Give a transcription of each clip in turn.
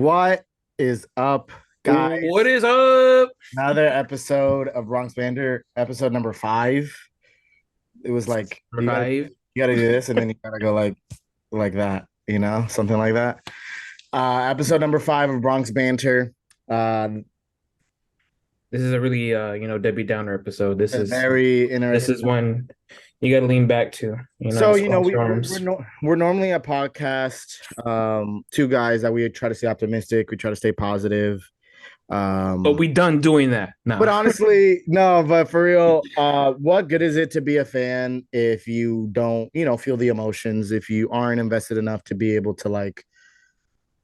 What is up, What guys? is up? Another episode of Bronx Banter, episode number 5. It was like Number five. you gotta do this, and then you gotta go like that, something like that. Episode number 5 of Bronx Banter. Uh, This is a really Debbie Downer episode. This a is very this interesting. is when you got to lean back to, So squash we your we're arms. no, we're normally a podcast, two guys that we try to stay optimistic, we try to stay positive. But Um, we done doing that. But Nah. honestly, no, but for real, what good is it to be a fan if you don't, feel the emotions, if you aren't invested enough to be able to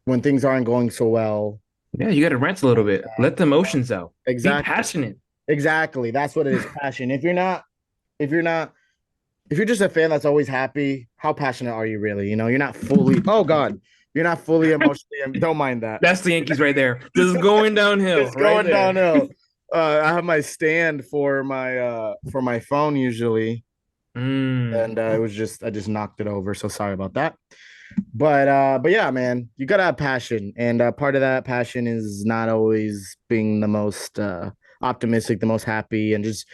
when things aren't going so well. Yeah, you got to rant a little bit. Let the emotions out. Be Exactly. passionate. Exactly. That's what it is, passion. If you're not, if you're just a fan that's always happy, how passionate are you really? You're not fully, oh God, you're not fully emotionally, don't mind that. That's the Yankees right there. Just going downhill It's right going there. downhill. I have my stand for my phone usually, and Mm. it was just I just knocked it over. So sorry about that. But yeah, man, you gotta have passion, and part of that passion is not always being the most optimistic, the most happy, and just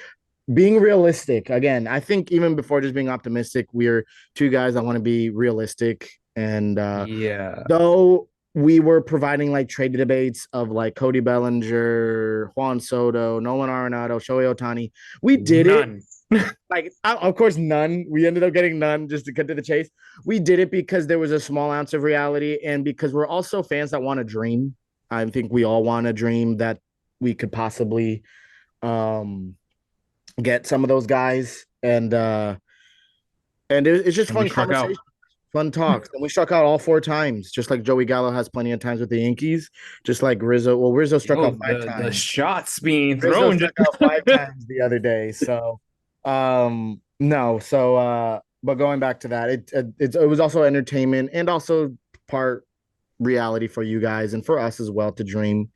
being realistic. Again, I think even before just being optimistic, we're two guys that want to be realistic, and Yeah. though we were providing like trade debates of like Cody Bellinger, Juan Soto, Nolan Arenado, Shohei Ohtani. We did it. None. Of course, none. We ended up getting none just to cut to the chase. We did it because there was a small ounce of reality and because we're also fans that want to dream. I think we all want to dream that we could possibly um, get some of those guys. And it's just And we fun struck conversation. out. Fun talks. And we struck out all 4 times, just like Joey Gallo has plenty of times with the Yankees, just like Rizzo. Well, Rizzo struck Yo, out five the times. shots being Rizzo thrown just struck out 5 times the other day. So, no. So, but going back to that, it was also entertainment and also part reality for you guys and for us as well to dream.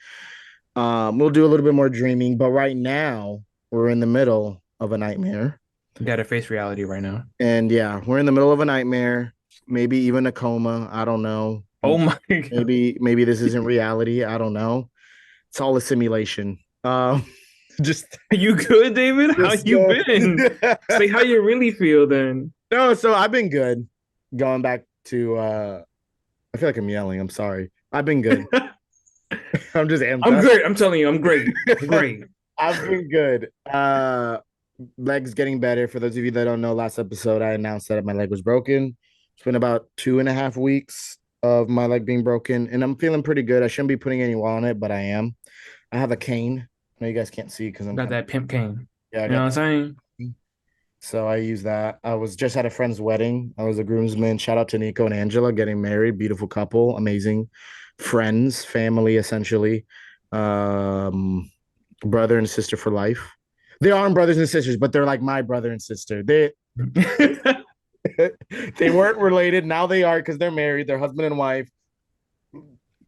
We'll do a little bit more dreaming, but right now we're in the middle of a nightmare. got to face reality right now. And yeah, we're in the middle of a nightmare, maybe even a coma. I don't know. Oh my God. Maybe this isn't reality. I don't know. It's all a simulation. Just Are you good, David? How just you been? Say how you really feel then. no, so I've been good. Going back to I feel like I'm yelling. I'm sorry. I've been good. I'm just amped I'm up. great. I'm telling you, I'm great. I'm great. I've been good. Legs getting better. For those of you that don't know, last episode I announced that my leg was broken. It's been about 2.5 weeks of my leg being broken, and I'm feeling pretty good. I shouldn't be putting any weight on it, but I am. I have a cane. I know you guys can't see because I'm Got kind of that pimp cane. yeah, I You know got what I'm that. saying? So I use that. I was just at a friend's wedding. I was a groomsman. Shout out to Nico and Angela getting married. Beautiful couple, amazing friends, family essentially. Um, brother and sister for life. They aren't brothers and sisters, but they're like my brother and sister. They weren't related. Now they are because they're married. They're husband and wife.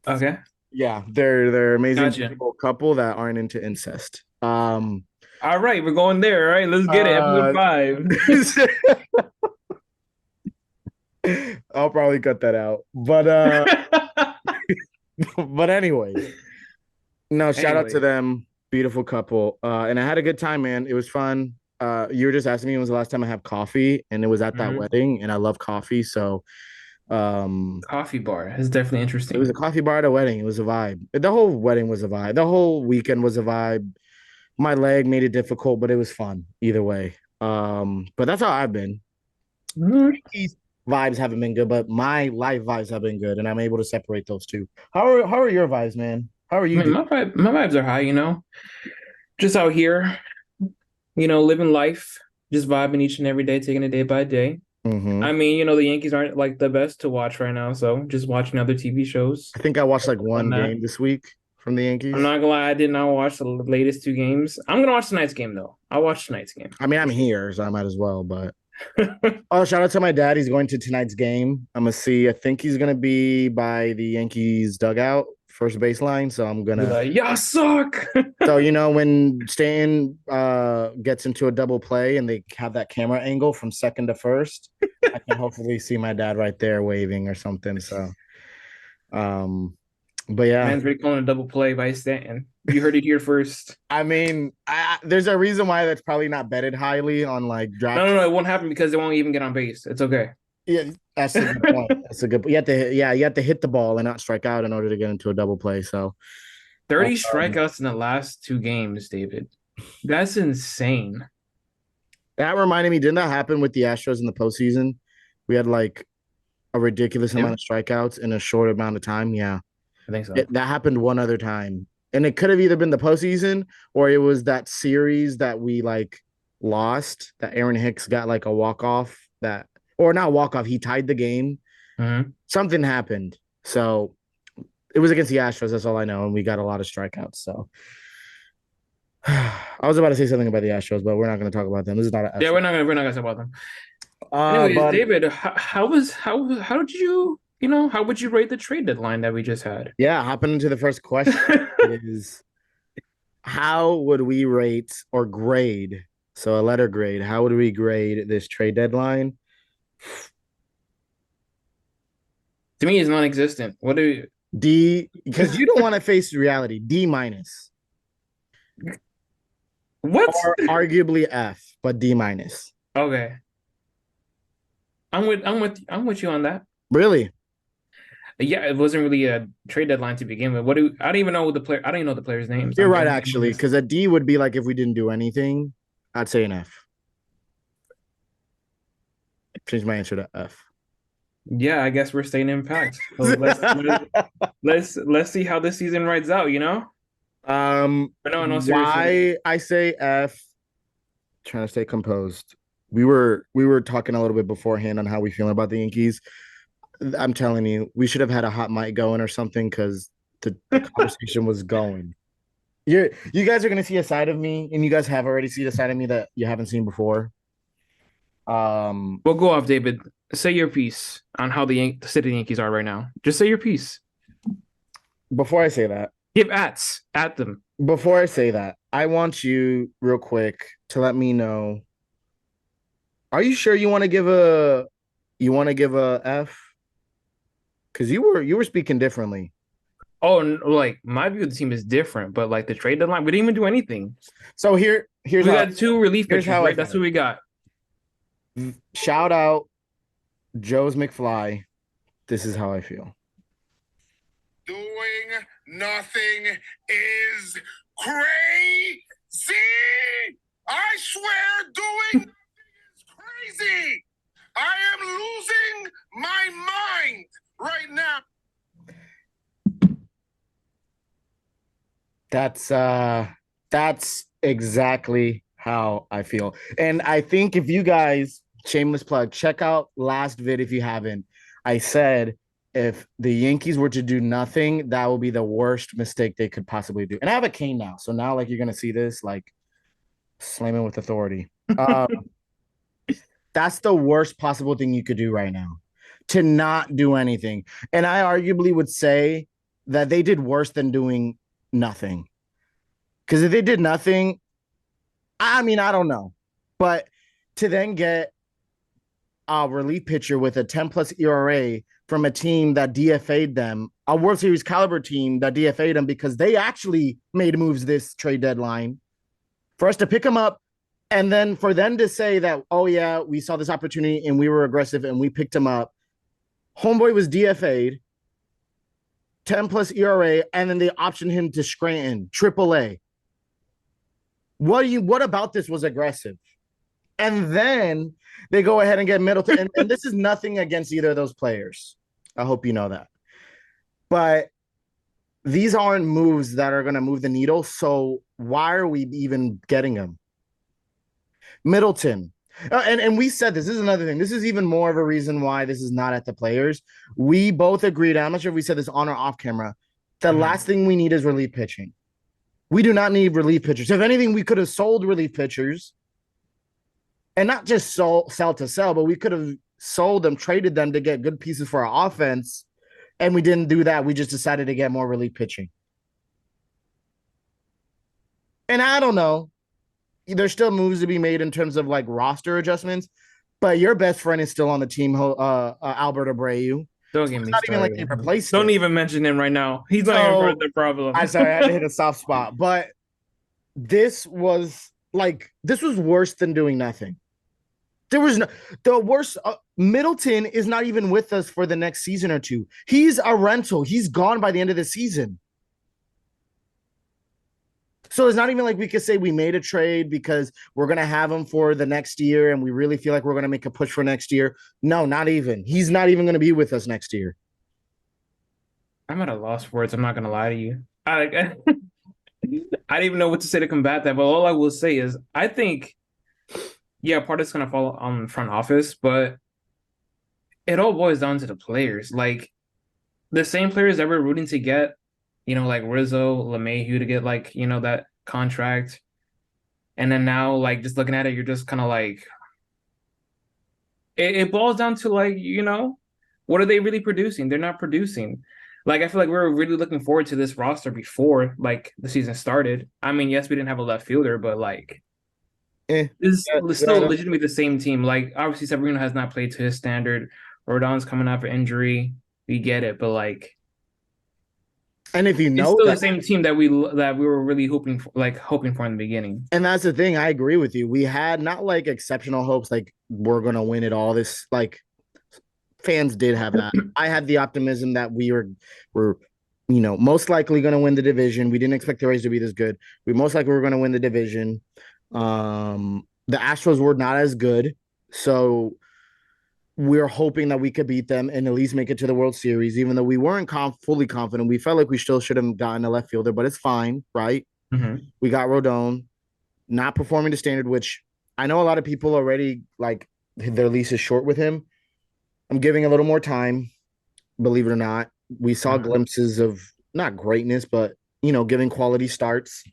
Okay. Yeah, they're amazing, Gotcha. beautiful couple that aren't into incest. All right, we're going there. All right, let's get it. Episode Uh, 5. I'll probably cut that out. But but anyways, no, shout out to Anyways. them. Beautiful couple. And I had a good time, man. It was fun. You were just asking me when was the last time I had coffee, and it was at that Mhm. wedding, and I love coffee. So um Coffee bar. That's definitely it was a interesting. coffee bar at a wedding. It was a vibe. The whole wedding was a vibe. The whole weekend was a vibe. My leg made it difficult, but it was fun either way. But that's how I've been. Mhm. Yankees vibes haven't been good, but my life vibes have been good, and I'm able to separate those two. How are your vibes, man? How are I you mean, doing? my vibes are high, Just out here, living life, just vibing each and every day, taking it day by day. Mm-hmm. I mean, the Yankees aren't like the best to watch right now, so just watching other TV shows. I think I watched like On one that. game this week from the I'm Yankees. not gonna lie, I did not watch the latest 2 games. I'm gonna watch tonight's game though. I'll watch tonight's game I mean, for I'm sure. here, so I might as well. But oh, shout out to my dad. He's going to tonight's game. I'm gonna see. I think he's gonna be by the Yankees dugout, first baseline. So I'm Be gonna. like, y'all suck. So when Stanton gets into a double play and they have that camera angle from second to first, I can hopefully see my dad right there waving or something. So um But yeah, Man's already calling a double play by Stanton. You heard it here first. I mean, there's a reason why that's probably not betted highly on like No, no, draft. no, it won't happen because they won't even get on base. It's okay. Yeah, that's a good point. That's a good. You have to, yeah, you have to hit the ball and not strike out in order to get into a double play. So, 30 um, strikeouts in the last two games, David. That's insane. that reminded me, didn't that happen with the Astros in the postseason? We had like a ridiculous amount Yeah, of strikeouts in a short amount of time. Yeah, I think so. that happened one other time, and it could have either been the postseason or it was that series that we like lost. That Aaron Hicks got like a walk off that, or not walk off. He tied the game. Mhm. Something happened. So it was against the Astros. That's all I know, and we got a lot of strikeouts. So I was about to say something about the Astros, but we're not going to talk about them. This is not an Yeah, Astros. we're not gonna talk about them. Anyways, But David, how did you how would you rate the trade deadline that we just had? yeah, hopping into the first question is how would we rate or grade? So a letter grade. How would we grade this trade deadline? To me, it's non-existent. What do you D, because you don't want to face reality. D minus, what? or arguably F, but D minus. Okay. I'm with you on that. Really? Yeah, it wasn't really a trade deadline to begin with. I don't even know the player. I don't even know the players' names. You're I'm right, being actually, honest. because a D would be like if we didn't do anything. I'd say an F. Change my answer to F. Yeah, I guess we're staying in impact. So let's see how this season rides out, you know? But no, no, seriously. Why I say F, trying to stay composed. We were talking a little bit beforehand on how we feel about the Yankees. I'm telling you, we should have had a hot mic going or something because the conversation was going. You guys are gonna see a side of me, and you guys have already seen a side of me that you haven't seen before. Um, We'll go off, David. Say your piece on how the City Yankees are right now. Just say your piece. before I say that, Give at them. before I say that, I want you real quick to let me know. Are you sure you want to give a F? Because you were speaking differently. Oh, like my view of the team is different, but like the trade deadline, we didn't even do anything. So here's We how got two relief here's pitchers, how I right? That's feel. what we got. Shout out Joe's McFly. This is how I feel. Doing nothing is crazy. I swear, doing nothing is crazy. I am losing my mind right now. That's exactly how I feel. And I think if you guys, shameless plug, check out last vid if you haven't. I said if the Yankees were to do nothing, that would be the worst mistake they could possibly do. And I have a cane now, so now like you're gonna see this like slamming with authority. Uh, that's the worst possible thing you could do right now, to not do anything. And I arguably would say that they did worse than doing nothing. Because if they did nothing, I mean, I don't know. But to then get a relief pitcher with a 10 plus ERA from a team that DFA'd them, a World Series caliber team that DFA'd them because they actually made moves this trade deadline, for us to pick them up and then for them to say that, oh, yeah, we saw this opportunity and we were aggressive and we picked him up. Homeboy was DFA'd, 10 plus ERA, and then they optioned him to Scranton, AAA. What about this was aggressive? And then they go ahead and get Middleton. And this is nothing against either of those players. I hope you know that. But these aren't moves that are going to move the needle. So why are we even getting them? Middleton. And we said this is another thing. This is even more of a reason why this is not at the players. We both agreed. I'm not sure if we said this on or off camera. The last thing we need is relief pitching. We do not need relief pitchers. If anything, we could have sold relief pitchers and not just sell to sell, but we could have sold them, traded them to get good pieces for our offense. And we didn't do that. We just decided to get more relief pitching. And I don't know. There's still moves to be made in terms of like roster adjustments, but your best friend is still on the team, Albert Abreu. Don't So get it's me not even like started. they replaced Don't it. even mention him right now. He's not even part of So the problem. I'm sorry, I had to hit a soft spot, but this was worse than doing nothing. There was no the worst. Middleton is not even with us for the next season or two. He's a rental. He's gone by the end of the season. So it's not even like we could say we made a trade because we're gonna have him for the next year, and we really feel like we're gonna make a push for next year. No, not even. He's not even gonna be with us next year. I'm at a loss for words. I'm not gonna lie to you. I don't even know what to say to combat that. But all I will say is, I think, yeah, part of it's gonna fall on the front office, but it all boils down to the players. Like the same players that we're rooting to get, like Rizzo, LeMahieu to get like, that contract. And then now, like, just looking at it, you're just kind of like, it boils down to like, what are they really producing? They're not producing. Like, I feel like we were really looking forward to this roster before like the season started. I mean, yes, we didn't have a left fielder, but like, this is still Yeah. legitimately the same team. Like, obviously, Severino has not played to his standard. Rodon's coming out for injury. We get it, but like, And if you it's know still the that, same team that we were really hoping for in the beginning. and that's the thing, I agree with you. We had not like exceptional hopes, like we're gonna win it all. This like fans did have that. I had the optimism that were most likely going to win the division. We didn't expect the Rays to be this good. We most likely were going to win the division. The Astros were not as good, so we're hoping that we could beat them and at least make it to the World Series. Even though we weren't fully confident, we felt like we still should have gotten a left fielder, but it's fine, right? Mm-hmm. We got Rodon not performing to standard, which I know a lot of people already like their lease is short with him. I'm giving a little more time, believe it or not. We saw glimpses of not greatness, but giving quality starts.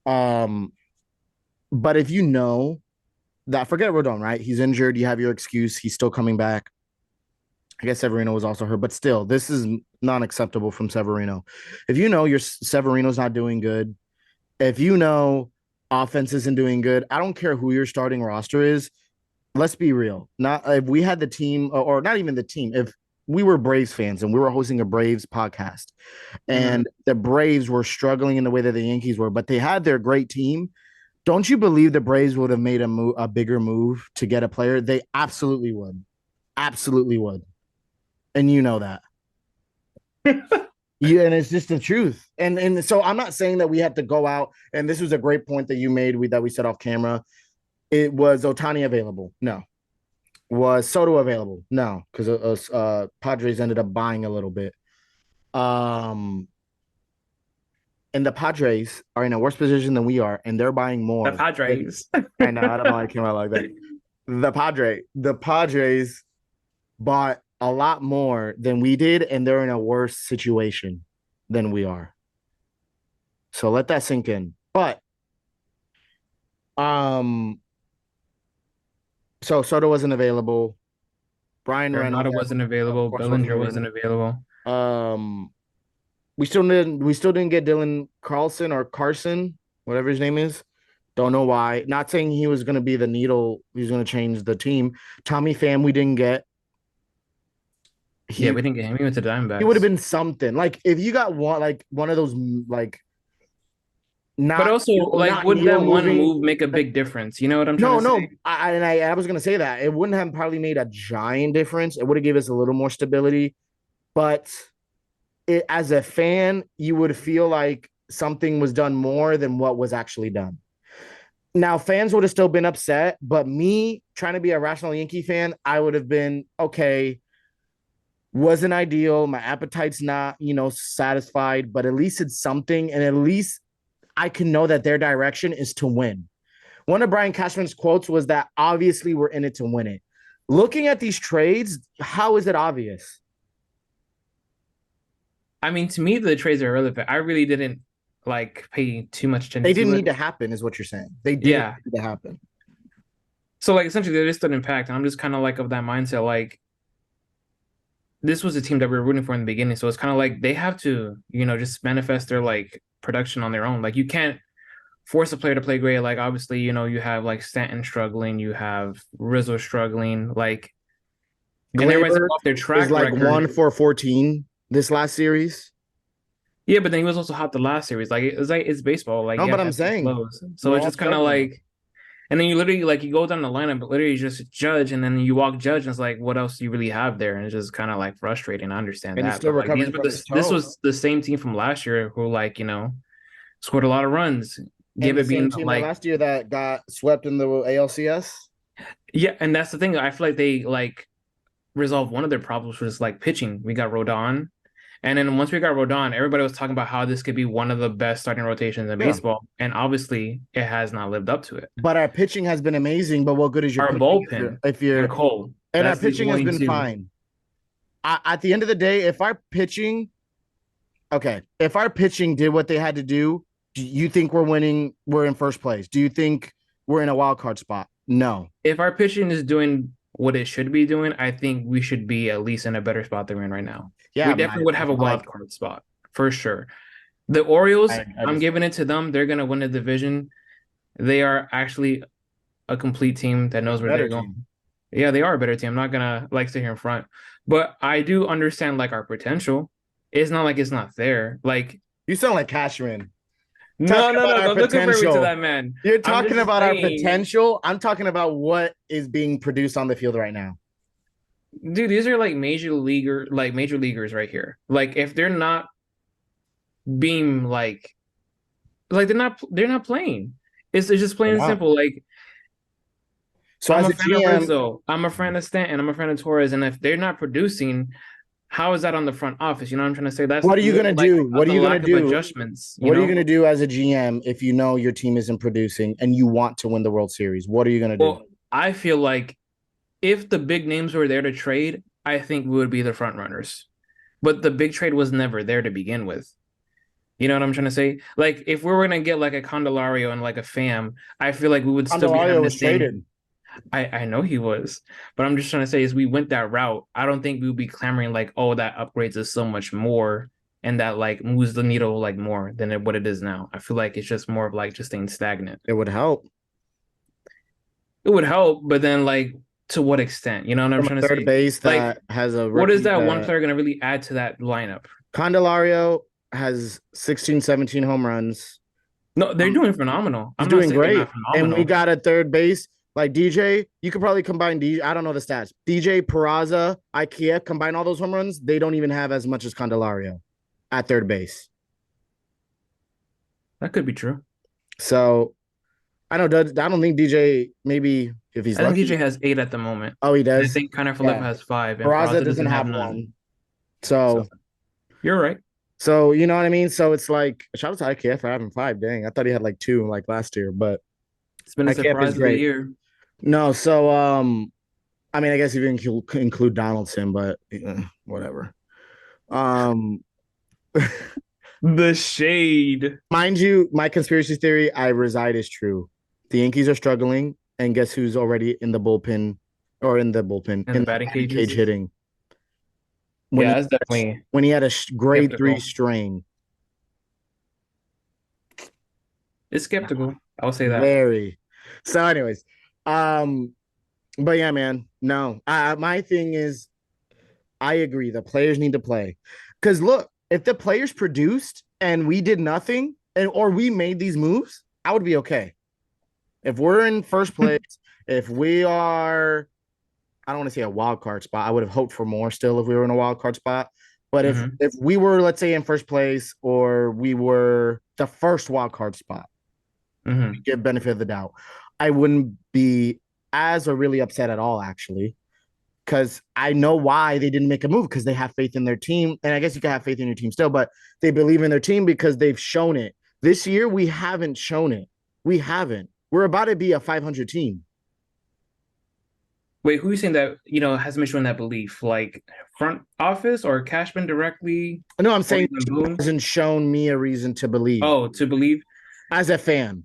But if you know that, forget Rodon, right? He's injured. You have your excuse. He's still coming back. I guess Severino was also hurt, but still, this is not acceptable from Severino. If you know your Severino's not doing good, if you know offense isn't doing good, I don't care who your starting roster is. Let's be real. Not if we had the team, or not even the team. If we were Braves fans and we were hosting a Braves podcast, and the Braves were struggling in the way that the Yankees were, but they had their great team. Don't you believe the Braves would have made a bigger move to get a player? They absolutely would, absolutely would, and you know that. Yeah, and it's just the truth. And so I'm not saying that we had to go out. And this was a great point that you made that we said off camera. It was Ohtani available? No. Was Soto available? No, because Padres ended up buying a little bit. And the Padres are in a worse position than we are, and they're buying more. The Padres. I know. I don't know why I came out like that. The Padres bought a lot more than we did, and they're in a worse situation than we are. So let that sink in. But so Soto wasn't available. Brian Arenado wasn't available. Bellinger wasn't available. We still didn't get Dylan Carlson or Carson, whatever his name is. Don't know why. Not saying he was going to be the needle. He's going to change the team. Tommy Pham we didn't get. We didn't get him. He went to Diamondbacks. He would have been something. Like if you got one of those like. Not, but also, like, would that one move make a big difference? You know what I'm trying to say? I was going to say that. It wouldn't have probably made a giant difference. It would have given us a little more stability. But as a fan, you would feel like something was done more than what was actually done. Now, fans would have still been upset, but me trying to be a rational Yankee fan, I would have been, okay, wasn't ideal. My appetite's not, satisfied, but at least it's something. And at least I can know that their direction is to win. One of Brian Cashman's quotes was that obviously we're in it to win it. Looking at these trades, how is it obvious? I mean, to me, the trades are irrelevant. I really didn't pay too much attention. They didn't need to happen, is what you're saying. They didn't need to happen. So, essentially, they just didn't impact. And I'm just kind of of that mindset. Like, this was a team that we were rooting for in the beginning. So it's kind of like they have to, just manifest their production on their own. Like, you can't force a player to play great. Like, obviously, you have Stanton struggling, you have Rizzo struggling. Like, And everybody's Glaber off their is track like record. 1 for 14 this last series. Yeah, but then he was also hot the last series. It's baseball. Like No, you but have I'm ebbs and saying flows. So we're it's all just kind of struggling. like, and then you literally like you go down the lineup, but literally just judge, and then you walk judge, and it's like, what else do you really have there? And it's just kind of like frustrating. I understand And he's that, still but like recovering from his this toe. was the same team from last year who like scored a lot of runs, And give the it same being team that like last year that got swept in the ALCS. yeah, and that's the thing. I feel like they like resolved one of their problems was like pitching. We got Rodon. And then once we got Rodon, everybody was talking about how this could be one of the best starting rotations in Yeah. baseball. And obviously it has not lived up to it. But our pitching has been amazing. But what good is your Our pitching bullpen if you're and Cole. and our That's the pitching has only been two. fine. At the end of the day, if our pitching did what they had to do, do you think we're winning? We're in first place. Do you think we're in a wild card spot? No. If our pitching is doing what it should be doing, I think we should be at least in a better spot than we're in right now. Yeah, We definitely would have a wild like, card spot for sure. The Orioles, I'm just, giving it to them. They're gonna win the division. They are actually a complete team that knows where they're going. Team. Yeah, they are a better team. I'm not gonna like sit here in front, but I do understand like our potential. It's not like it's not there. Like you sound like Cashman. no, don't compare me to that man. You're talking about saying, our potential. I'm talking about what is being produced on the field right now. Dude, these are like major leaguers right here. Like if they're not being like they're not playing. It's just plain and simple. Like so I'm as a a fan of GM, Rizzo, I'm a fan of Stanton, I'm a fan of Torres, and if they're not producing, how is that on the front office? You know what I'm trying to say? That's what are you gonna do? What are you gonna do? Adjustments. What are you gonna do as a GM if you know your team isn't producing and you want to win the World Series? What are you gonna do? Well, I feel like if the big names were there to trade, I think we would be the front runners. But the big trade was never there to begin with. You know what I'm trying to say? Like if we were gonna get like a Candelario and like a Pham, I feel like we would still be having the same. Traded. I know he was, but I'm just trying to say is we went that route. I don't think we would be clamoring like, oh, that upgrades us so much more and that like moves the needle like more than what it is now. I feel like it's just more of like just staying stagnant. It would help. It would help, but then like to what extent? You know what I'm trying to say? Third base that like, has a what is that one player going to really add to that lineup? Candelario has 16, 17 home runs. No, they're doing phenomenal. He's doing great. And we got a third base. Like DJ, you could probably combine DJ. I don't know the stats. DJ, Peraza, IKEA, combine all those home runs. They don't even have as much as Candelario at third base. That could be true. So I don't think DJ, maybe if he's lucky. I think DJ has 8 at the moment. Oh, he does? And I think Connor Phillip has 5. And Peraza doesn't have none. So you're right. So you know what I mean? So it's like, shout out to IKF for having 5. Dang, I thought he had like 2 like last year, but it's been a surprise of the year. No, so I mean, I guess you can include Donaldson, but whatever. The shade. Mind you, my conspiracy theory, I reside is true. The Yankees are struggling, and guess who's already in the batting cage hitting? That's definitely when he had a grade skeptical. 3 strain. It's skeptical. I'll say that. Very. So, anyways, but yeah, man, no. My thing is, I agree. The players need to play. Because look, if the players produced and we did nothing, or we made these moves, I would be okay. If we're in first place, if we are, I don't want to say a wild card spot. I would have hoped for more still if we were in a wild card spot. But if we were, let's say, in first place, or we were the first wild card spot, give benefit of the doubt, I wouldn't be as or really upset at all, actually, because I know why they didn't make a move, because they have faith in their team. And I guess you can have faith in your team still, but they believe in their team because they've shown it. This year, we haven't shown it. We haven't. We're about to be a 500 team. Wait, who are you saying that, hasn't been showing that belief? Like front office or Cashman directly? No, I'm saying hasn't shown me a reason to believe. Oh, to believe? As a fan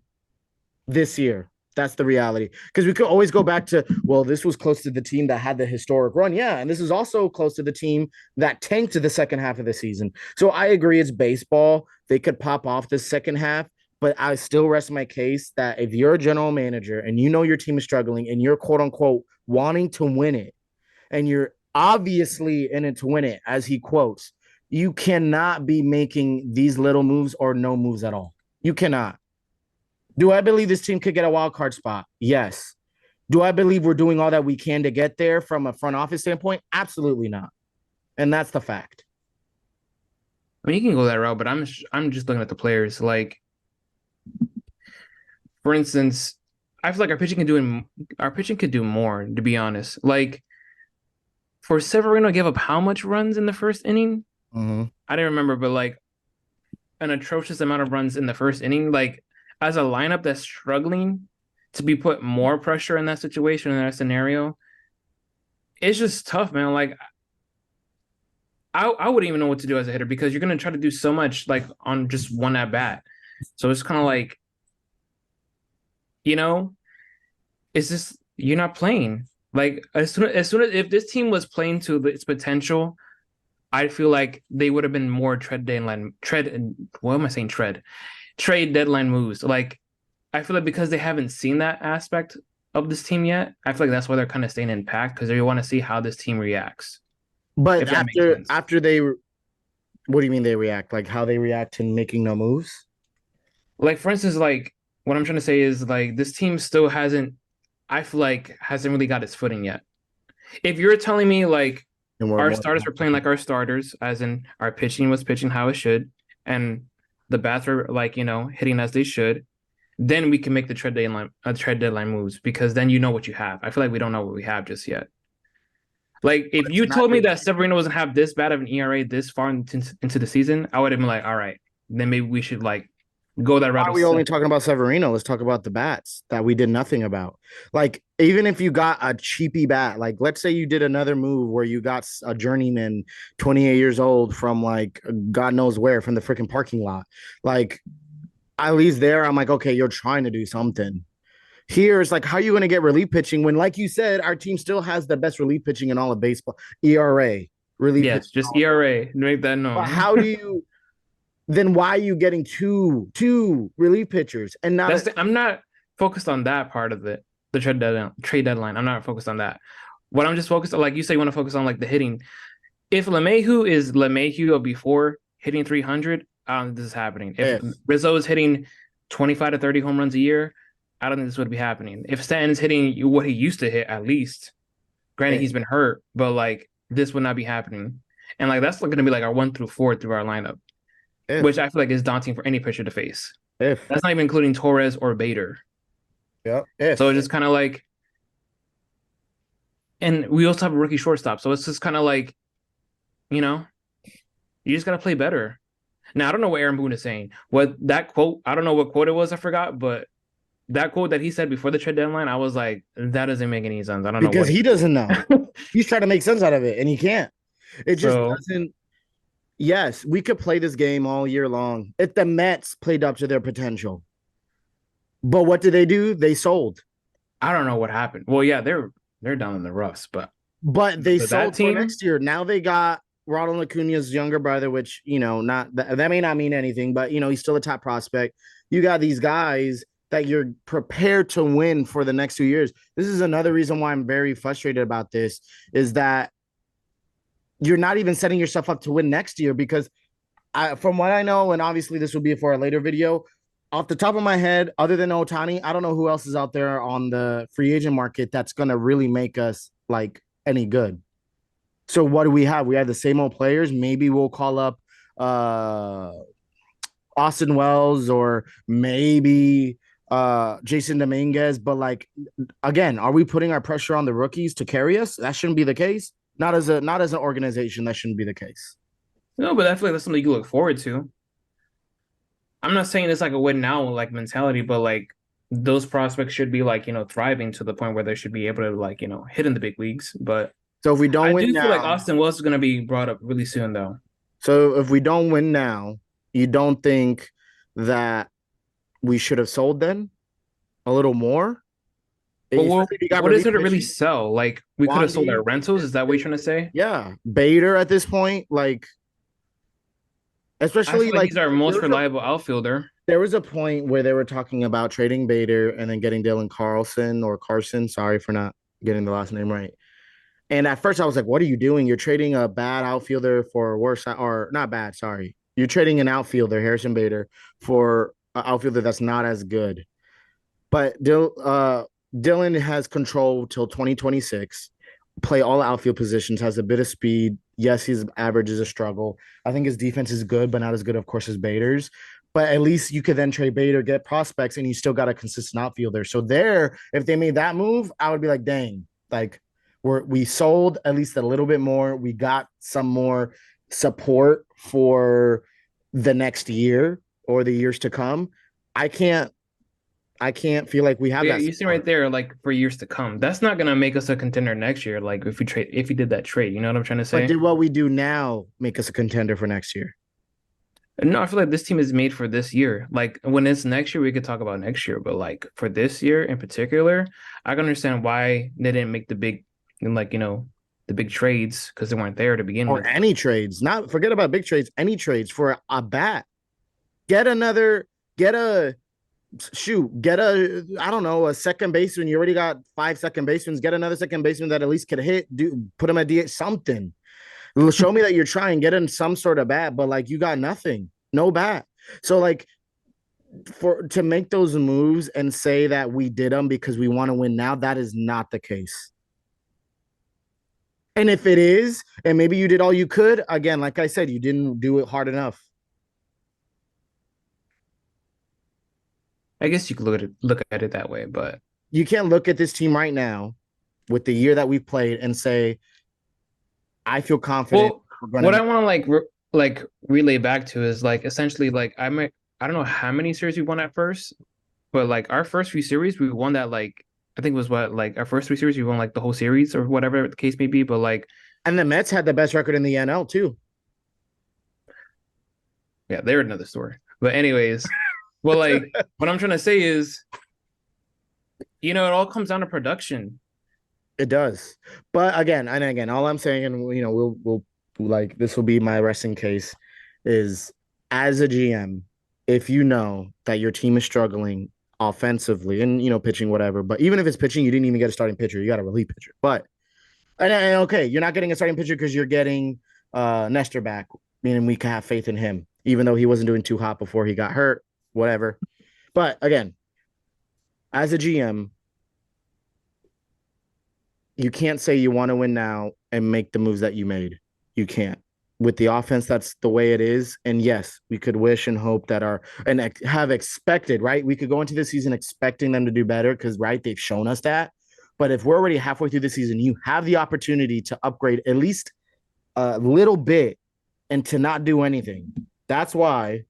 this year. That's the reality. Because we could always go back to, well, this was close to the team that had the historic run. Yeah, and this is also close to the team that tanked to the second half of the season. So I agree it's baseball. They could pop off the second half, but I still rest my case that if you're a general manager and you know your team is struggling and you're quote unquote wanting to win it, and you're obviously in it to win it, as he quotes. You cannot be making these little moves or no moves at all. You cannot. Do I believe this team could get a wild card spot? Yes. Do I believe we're doing all that we can to get there from a front office standpoint? Absolutely not. And that's the fact. I mean, you can go that route, but I'm just looking at the players. Like, for instance, I feel like our pitching could do more. To be honest, like for Severino to give up how much runs in the first inning? Mm-hmm. I didn't remember, but like an atrocious amount of runs in the first inning. Like as a lineup that's struggling to be put more pressure in that situation in that scenario, it's just tough, man. Like I wouldn't even know what to do as a hitter because you're gonna try to do so much like on just one at bat. So it's kind of like, you know, it's just you're not playing. Like as soon as if this team was playing to its potential, I feel like they would have been more trade deadline what am I saying trade deadline moves. Like I feel like because they haven't seen that aspect of this team yet, I feel like that's why they're kind of staying in pack because they want to see how this team reacts. But If that makes sense. after they, what do you mean they react? Like how they react to making no moves? Like for instance, like what I'm trying to say is like this team still hasn't, I feel like hasn't really got its footing yet. If you're telling me like And we're our more starters were playing like our starters, as in our pitching was pitching how it should, and the bats were like, hitting as they should, then we can make the trade deadline moves because then you know what you have. I feel like we don't know what we have just yet. Like if you not told me your that Severino wasn't have this bad of an ERA this far into the season, I would have been like, all right, then maybe we should like go that Why route are of we only selling. talking about Severino? Let's talk about the bats that we did nothing about. Like, even if you got a cheapy bat, like let's say you did another move where you got a journeyman, 28 years old from like God knows where, from the freaking parking lot. Like, at least there, I'm like, okay, you're trying to do something. Here, it's like, how are you going to get relief pitching when, like you said, our team still has the best relief pitching in all of baseball? ERA, relief Yes, pitching. just ERA, make that But known. how do you then why are you getting two relief pitchers and not I'm not focused on that part of it, the trade deadline. I'm not focused on that. What I'm just focused on, like you say, you want to focus on like the hitting. If LeMahieu is LeMahieu of before hitting 300, I don't think this is happening. If if Rizzo is hitting 25 to 30 home runs a year, I don't think this would be happening. If Stanton's hitting what he used to hit, at least, granted if he's been hurt, but like this would not be happening. And like that's going to be like our 1 through 4 through our lineup, which I feel like is daunting for any pitcher to face. if That's not even including Torres or Bader. yeah So if it's just kind of like, and we also have a rookie shortstop. So it's just kind of like, you know, you just got to play better. Now, I don't know what Aaron Boone is saying. What that quote, I don't know what quote it was, I forgot, but that quote that he said before the trade deadline, I was like, that doesn't make any sense. I don't know because what. he doesn't know. He's trying to make sense out of it and he can't. It just So, doesn't. Yes, we could play this game all year long if the Mets played up to their potential. But what did they do? They sold. I don't know what happened. Well, yeah, they're down in the roughs, but They that sold for team, next year. Now they got Ronald Acuna's younger brother, which not that may not mean anything, but he's still a top prospect. You got these guys that you're prepared to win for the next 2 years. This is another reason why I'm very frustrated about this, is that you're not even setting yourself up to win next year because from what I know, and obviously this will be for a later video, off the top of my head, other than Otani, I don't know who else is out there on the free agent market that's going to really make us like any good. So what do we have? We have the same old players. Maybe we'll call up Austin Wells or maybe Jason Dominguez. But like again, are we putting our pressure on the rookies to carry us? That shouldn't be the case. Not as an organization, that shouldn't be the case. no, but I feel like that's something you look forward to. I'm not saying it's like a win now like mentality, but like those prospects should be like, thriving to the point where they should be able to like, hit in the big leagues. But So if we don't I win do feel like now, Austin Wells is going to be brought up really soon, though. so if we don't win now, you don't think that we should have sold then a little more? But what, Especially if you got what is relief it to really pitching. sell? Like we could have sold Wandy, our rentals. Is that what you're trying to say? yeah, Bader at this point, like I feel especially like like he's our most reliable outfielder. there was a point where they were talking about trading Bader and then getting Dylan Carlson or Carson. Sorry for not getting the last name right. And at first I was like, what are you doing? You're trading a bad outfielder for worse, or not bad, sorry. You're trading an outfielder, Harrison Bader, for an outfielder that's not as good. But Dylan has control till 2026, play all outfield positions, has a bit of speed. Yes, his average is a struggle. I think his defense is good, but not as good, of course, as Bader's. But at least you could then trade Bader, get prospects, and you still got a consistent outfielder. So there, if they made that move, I would be like, dang, like we sold at least a little bit more. We got some more support for the next year or the years to come. I can't feel like we have Yeah, that you see support. right there, like for years to come. That's not gonna make us a contender next year. Like if we did that trade, you know what I'm trying to But say? did what we do now make us a contender for next year? No, I feel like this team is made for this year. Like when it's next year, we could talk about next year. But like for this year in particular, I can understand why they didn't make the big, like the big trades because they weren't there to begin Or with. any trades? Not forget about big trades. Any trades for a bat? Get another. Get a shoot. Get a. I don't know, a second baseman. You already got 5 second basemen. Get another second baseman that at least could hit. Do put him at DH. Something. Show me that you're trying. Get in some sort of bat. But like you got nothing. No bat. So like for to make those moves and say that we did them because we want to win now, that is not the case. And if it is, and maybe you did all you could, again, like I said, you didn't do it hard enough. I guess you could look at it that way, but You can't look at this team right now with the year that we've played and say, I feel confident well, we're going to what I make. want to like relay back to is like essentially like I don't know how many series we won at first, but like our first few series we won that like I think it was what like our first 3 series we won like the whole series or whatever the case may be. But like And the Mets had the best record in the NL, too. yeah, they're another story. But anyways, well like what I'm trying to say is it all comes down to production. It does. But again, all I'm saying, and we'll like this will be my resting case, is as a GM, if you know that your team is struggling offensively and pitching whatever, but even if it's pitching, you didn't even get a starting pitcher, you got a relief pitcher. But and okay, you're not getting a starting pitcher because you're getting Nestor back, meaning we can have faith in him, even though he wasn't doing too hot before he got hurt, whatever. But again, as a GM, you can't say you want to win now and make the moves that you made. You can't. With the offense, that's the way it is. And yes, we could wish and hope that have expected, right? We could go into the season expecting them to do better because, right, they've shown us that. But if we're already halfway through the season, you have the opportunity to upgrade at least a little bit and to not do anything. That's why,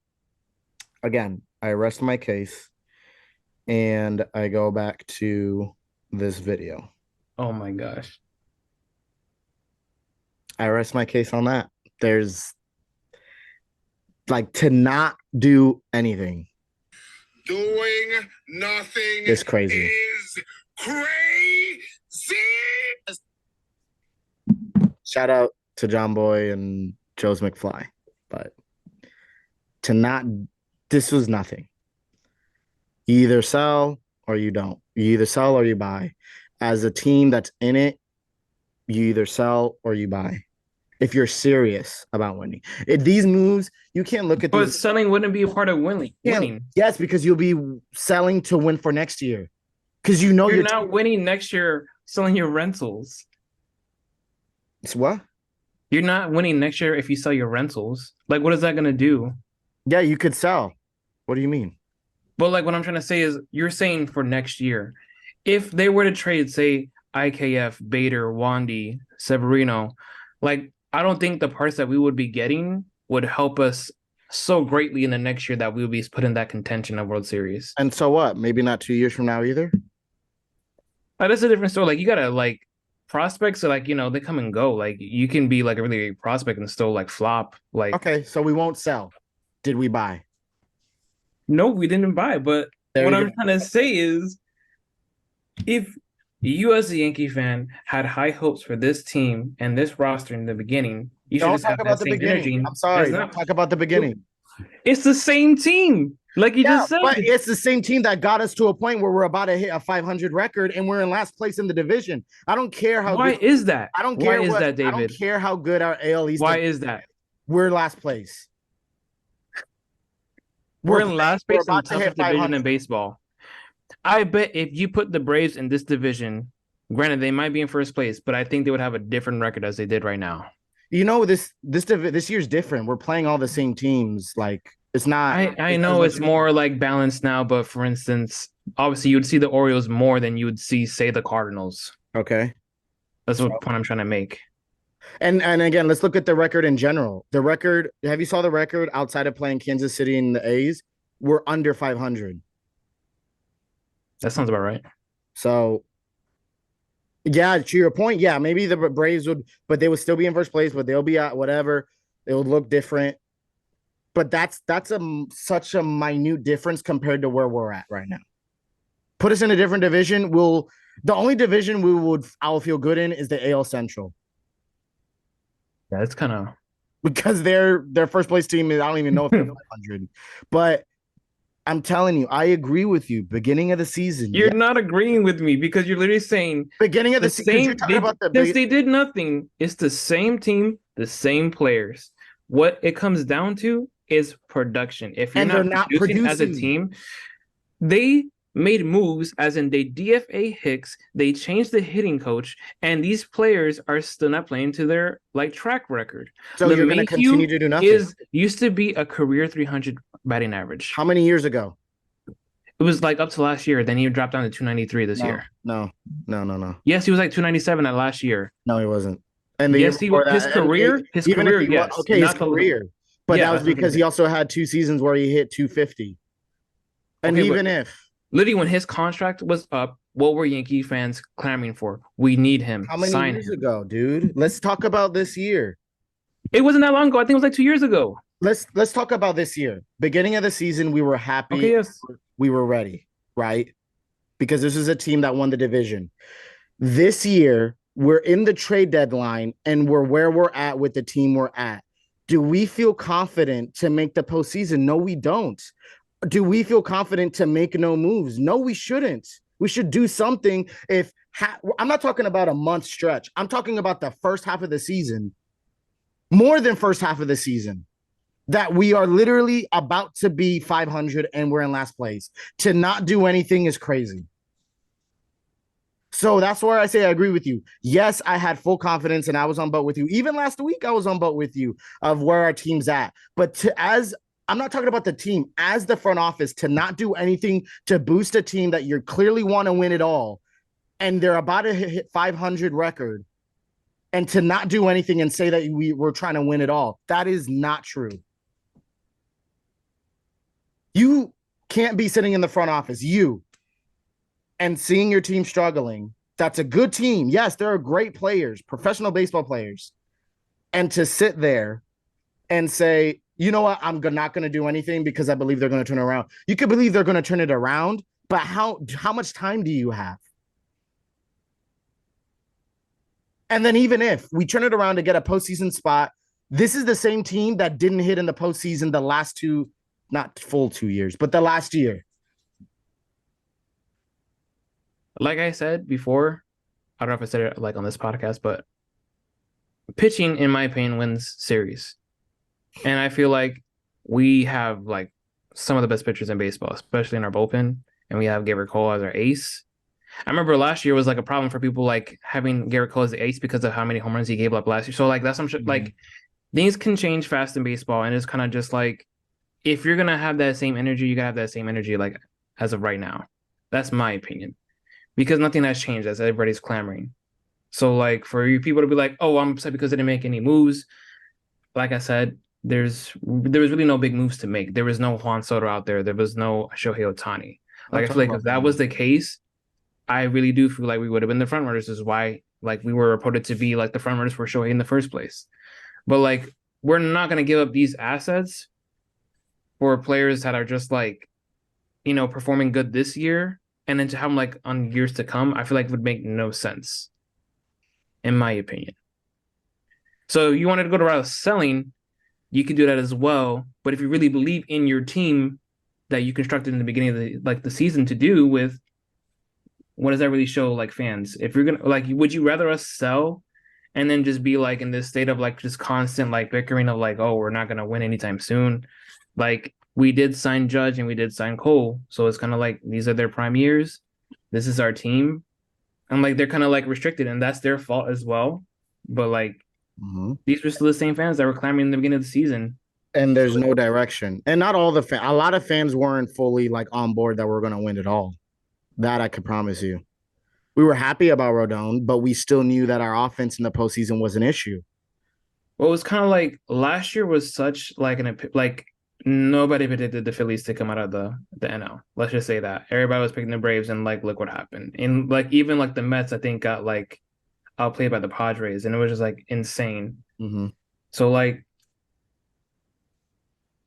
again, I rest my case and I go back to this video. Oh my gosh. I rest my case on that. There's like to not do anything. Doing nothing It's crazy. is crazy. Shout out to John Boy and Joe's McFly. But this was nothing. You either sell or you don't. You either sell or you buy. As a team that's in it, you either sell or you buy. If you're serious about winning, these moves, you can't look at But these. selling wouldn't be a part of winning. Yes, because you'll be selling to win for next year. Because you're not winning next year selling your rentals. It's what? You're not winning next year if you sell your rentals. Like, what is that going to do? Yeah, you could sell. What do you mean? But like what I'm trying to say is you're saying for next year, if they were to trade, say, IKF, Bader, Wandy, Severino, like I don't think the parts that we would be getting would help us so greatly in the next year that we would be put in that contention of World Series. And so what? Maybe not 2 years from now either. That's a different story. Like you gotta like prospects are like, they come and go. Like you can be like a really great prospect and still like flop. Like okay, so we won't sell. Did we buy? No, we didn't buy. But what I'm trying to say is if you as a Yankee fan had high hopes for this team and this roster in the beginning, you should Don't just talk have about that the same beginning. energy. I'm sorry. Don't talk about the beginning. It's the same team. Like you Yeah, just said. but it's the same team that got us to a point where we're about to hit a 500 record and we're in last place in the division. I don't care how Why good. is that? I don't Why care is what. that, I don't David? care how good our AL East. Why is that? We're last place. We're in last place in the about to hit toughest division 500. in baseball. I bet if you put the Braves in this division, granted they might be in first place, but I think they would have a different record as they did right now. You know, this year's different. We're playing all the same teams. Like it's not. I know it's more like balanced now, but for instance, obviously you would see the Orioles more than you would see, say, the Cardinals. Okay. That's what point I'm trying to make. And again, let's look at the record in general. The record, have you saw the record outside of playing Kansas City and the A's? We're under 500. That sounds about right. So, yeah, to your point, yeah, maybe the Braves would, but they would still be in first place, but they'll be at whatever. It would look different. But that's such a minute difference compared to where we're at right now. Put us in a different division. The only division I'll feel good in is the AL Central. Yeah, it's kind of because their first place team is, I don't even know if they're 500. But I'm telling you, I agree with you. Beginning of the season. You're not agreeing with me because you're literally saying beginning of the season. Since they did nothing, it's the same team, the same players. What it comes down to is production. If you're not producing as a team, they made moves, as in they DFA Hicks, they changed the hitting coach, and these players are still not playing to their track record. So you're going to continue to do nothing. Used to be a career 300 batting average. How many years ago? It was up to last year. Then he dropped down to 293 this year. No. Yes, he was 297 that last year. No, he wasn't. And yes, he was his career. Yes, okay, his career. But that was because he also had 2 seasons where he hit 250. And even if literally when his contract was up, what were Yankee fans clamoring for? We need him. How many years ago, dude? Let's talk about this year. It wasn't that long ago. I think it was 2 years ago. Let's talk about this year. Beginning of the season, we were happy. Okay, yes. We were ready, right? Because this is a team that won the division. This year, we're in the trade deadline, and we're where we're at with the team we're at. Do we feel confident to make the postseason? No, we don't. Do we feel confident to make no moves? No, we shouldn't. We should do something. I'm not talking about a month stretch. I'm talking about the first half of the season, more than first half of the season, that we are literally about to be 500 and we're in last place. To not do anything is crazy. So that's where I say I agree with you. Yes, I had full confidence and I was on boat with you. Even last week, I was on boat with you of where our team's at. But I'm not talking about the team, as the front office, to not do anything to boost a team that you clearly want to win it all, and they're about to hit 500 record, and to not do anything and say that we're trying to win it all. That is not true. You can't be sitting in the front office, and seeing your team struggling. That's a good team. Yes, there are great players, professional baseball players. And to sit there and say, you know what, I'm not going to do anything because I believe they're going to turn around. You could believe they're going to turn it around, but how much time do you have? And then even if we turn it around to get a postseason spot, this is the same team that didn't hit in the postseason the last two, not full 2 years, but the last year. Like I said before, I don't know if I said it on this podcast, but pitching, in my opinion, wins series. And I feel like we have some of the best pitchers in baseball, especially in our bullpen. And we have Garrett Cole as our ace. I remember last year was a problem for people having Garrett Cole as the ace because of how many home runs he gave up last year. So that's some shit. Things can change fast in baseball, and it's kind of just if you're gonna have that same energy, you gotta have that same energy as of right now. That's my opinion, because nothing has changed as everybody's clamoring. So for you people to be oh, I'm upset because they didn't make any moves. Like I said, there was really no big moves to make. There was no Juan Soto out there. There was no Shohei Ohtani. I feel if that was the case, I really do feel like we would have been the front runners. This is why we were reported to be the front runners for Shohei in the first place. But we're not gonna give up these assets for players that are just performing good this year, and then to have them on years to come. I feel it would make no sense, in my opinion. So you wanted to go to route of selling, you could do that as well. But if you really believe in your team, that you constructed in the beginning of the season to do with what does that really show like fans? If you're gonna like, would you rather us sell and then just be like in this state of like just constant like bickering of like, oh, we're not gonna win anytime soon? Like we did sign Judge and we did sign Cole, so it's kind of like these are their prime years. This is our team, and like they're kind of like restricted, and that's their fault as well. But like these were still the same fans that were clamoring in the beginning of the season. And there's no direction. And not all the a lot of fans weren't fully like on board that we're going to win it all. That I could promise you. We were happy about Rodon, but we still knew that our offense in the postseason was an issue. Well, it was kind of like last year was such like like nobody predicted the Phillies to come out of the NL. Let's just say that everybody was picking the Braves, and like look what happened. And like even like the Mets, I think got like outplayed by the Padres, and it was just like insane. So like